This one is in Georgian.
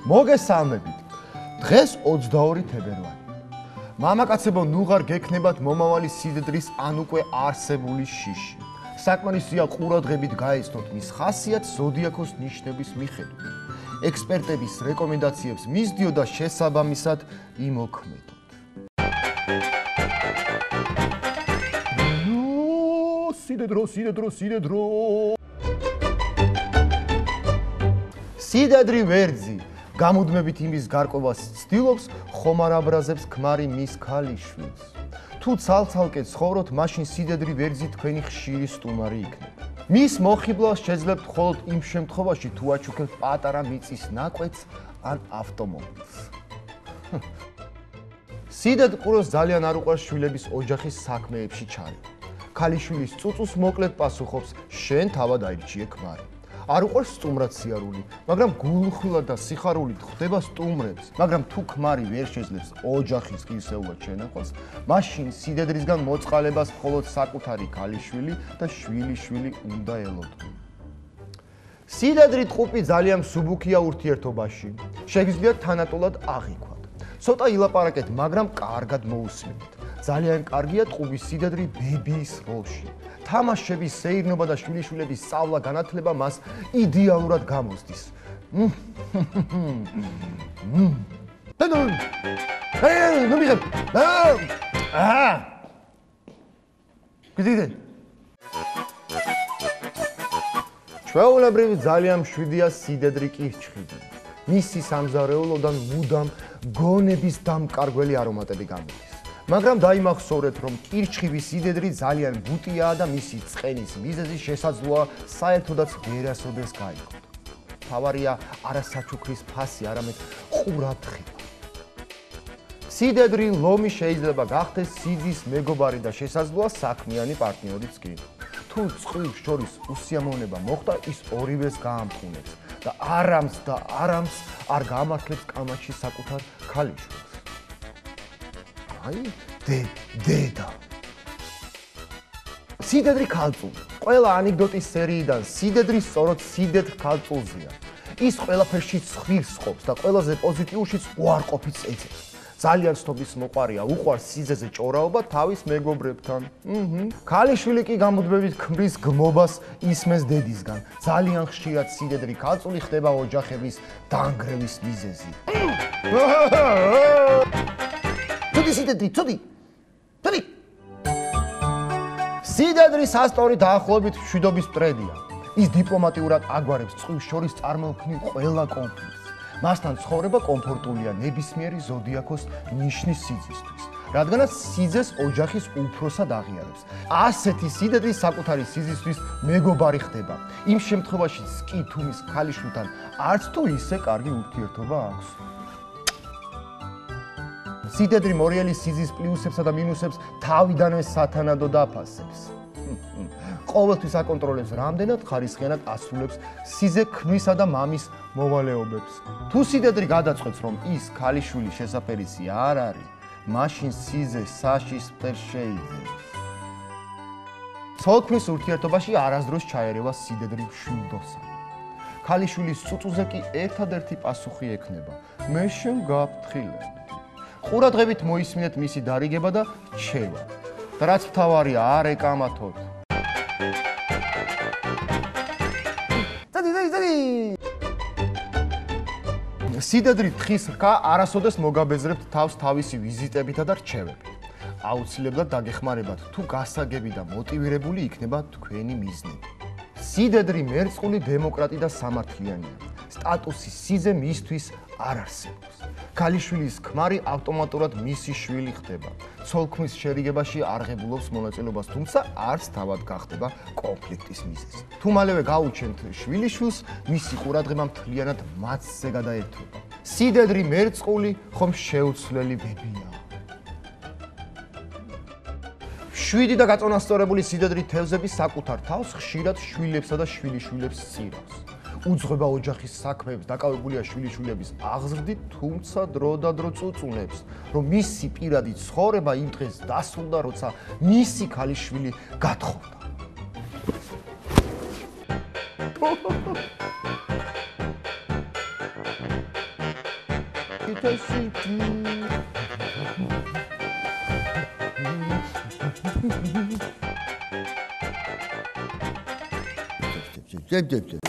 მოგესალმებით. დღეს 22 თებერვალი. მამაკაცებო, ნუღარ გექნებათ მომავალი სიდიდრის ან უკვე არსებული შიში. საკმარისია ყურადღებით გაეცნოთ მის ხასიათს ზოდიაქოს ნიშნების მიხედვით. ექსპერტების რეკომენდაციებს მისდიო და შესაბამისად იმოქმედოთ. სიდედრო. სიდედრი ვერძი გამუდმებით იმის გარკვევას ცდილობს, ხომ არ აბრაზებს ქმარი მის ქალიშვილს. თუ ცალ-ცალკე ცხოვრობთ, მაშინ სიდედრი ვერძი თქვენი ხშირი სტუმარი იქნება. მის მოხიბლას შეძლებთ მხოლოდ იმ შემთხვევაში, თუ აჩუქებთ პატარა მიწის ნაკვეთს ან ავტომობილს. სიდედ ყუროს ძალიან არ უყვარს შვილების ოჯახის საქმეებში ჩარევა. ქალიშვილის წუწუს მოკლედ პასუხობს, შენ თავად აირჩიე ქმარი. არ უყვარს სტუმრად სიარული, მაგრამ გულხვილად და სიხარულით ხვდება სტუმრებს, მაგრამ თუ ქმარი ვერ შეძლებს ოჯახის ღირსეულად შენახვას, მაშინ სიდედრისგან მოწყალებას მხოლოდ საკუთარი ქალიშვილი და შვილიშვილი უნდა ელოდნენ. სიდედრი ტყუპი ძალიან მსუბუქია ურთიერთობაში. შეგიძლიათ თანატოლად აღიქვათ. ცოტა ილაპარაკეთ, მაგრამ კარგად მოусმინეთ. ძალიან კარგია ტყუპის სიდედრი ბებიის როლში. თამაშების სეირნობა და შვილიშვილების სწავლა განათლება მას იდეალურად გამოსდის. ჩვეულებრივ ძალიან მშვიდია სიდედრი კირჩხიდან. მისი სამზარეულოდან მუდამ გონების დამკარგველი არომატები გამოდის. მაგრამ დაიმახსოვრეთ, რომ კირჩხიბის სიდედრი ძალიან ბუტიაა და მისი წყენის მიზეზი შესაძლოა საერთოდაც ვერასოდეს გაიგოთ. თავარია არა საჩუქრის ფასი, არამედ ყურადღება. სიდედრი ლომი შეიძლება გახდეს სიძის მეგობარი და შესაძლოა საქმიანი პარტნიორიც კი. თუ წყვილს შორის უსიამოვნება მოხდა, ის ორივეს გაამხუნებს და არამს არ გამართლებს კამათში საკუთარ ქალიშვილს. დედა. სიდედრი ქალწული. ყველა ანეკდოტის სერიიდან სიდედრი სწორედ სიდედ ქალწულზეა. ის ყველაფერში ცხვირს ყოფს და ყველაზე პოზიტიურშიც უარყოფით ეძებს. ძალიან ცნობის მოყარია, უყვარს სიძეზე ჭორაობა თავის მეგობრებთან. ქალიშვილი კი გამუდმებით ქმრის გმობას ისმენს დედისგან. ძალიან ხშირად სიდედრი ქალწული ხდება ოჯახების დანგრევის მიზეზი. ცუდი. სიდედრის ასტორი დაახლოებით მშვიდობის მტრედია. ის დიპლომატიურად აგვარებს წყვილს შორის წარმოქმნილ ყველა კონფლიქტს. მასთან ცხოვრება კომფორტულია ნებისმიერი ზოდიაქოს ნიშნის სიძისთვის, რადგანაც სიძეს ოჯახის უფროსად აღიარებს. ასეთი სიდედრი საკუთარი სიზისთვის მეგობარი ხდება. იმ შემთხვევაშიც კი თუ მის ქალიშვილთან არც თუ ისე კარგი ურთიერთობა აქვს. სიდედრი მორიელი სიზის პლუსებსა და მინუსებს თავიდანვე სათანადოდ აფასებს. ყოველთვის აკონტროლებს, რამდენად ხარისხიანად ასრულებს სიძე ქმრისა და მამის მოვალეობებს. თუ სიდედრი გადაწყვეტს, რომ ის ქალიშვილი შესაფერისი არ არის, მაშინ სიძე საშიშ მტერს შეიძენს. ცოლ-ქმრის ურთიერთობაში არასდროს ჩაერევა სიდედრი მშვიდოსანი. ქალიშვილის წუწუზე კი ერთადერთი პასუხი ექნება: მე შენ გავფრთხილებ. ყურადღებით მოისმინეთ მისი დარიგება და რჩევა. და რაც მთავარია, არ ეკამათოთ. სიდედრი თხის რკა არასოდეს მოგაბეზრებთ თავს თავისი ვიზიტებითა და რჩევებით. აუცილებლად დაგეხმარებათ, თუ გასაგები და მოტივირებული იქნება თქვენი მიზნები. სიდედრი მერწყული დემოკრატი და სამართლიანია. სტატუსის სიძე მისთვის არ არსებობს. ქალიშვილის ქმარი ავტომატურად მისი შვილი ხდება. ცოლ-ქმრის შერიგებაში არღებულობს მონაწილეობას, თუმცა არც თავად გახდება კონფლიქტის მიზეზი. თუ მალევე გაუჩენთ შვილიშვილს, მისი ყურადღება მთლიანად მათზე გადაერთვება. სიდედრი მერწყული ხომ შეუცვლელი ბებია. შვიდი და გაწონასწორებული სიდედრი თევზები საკუთარ თავს ხშირად შვილებსა და შვილიშვილებს სწირავს. უძღვება ოჯახის საქმეებს, დაკავებულია შვილიშვილების აღზრდით, თუმცა დრო და დრო წუწუნებს, რომ მისი პირადი ცხოვრება იმ დღეს დასრულდა, როცა მისი ქალიშვილი გათხოვდა. Cep.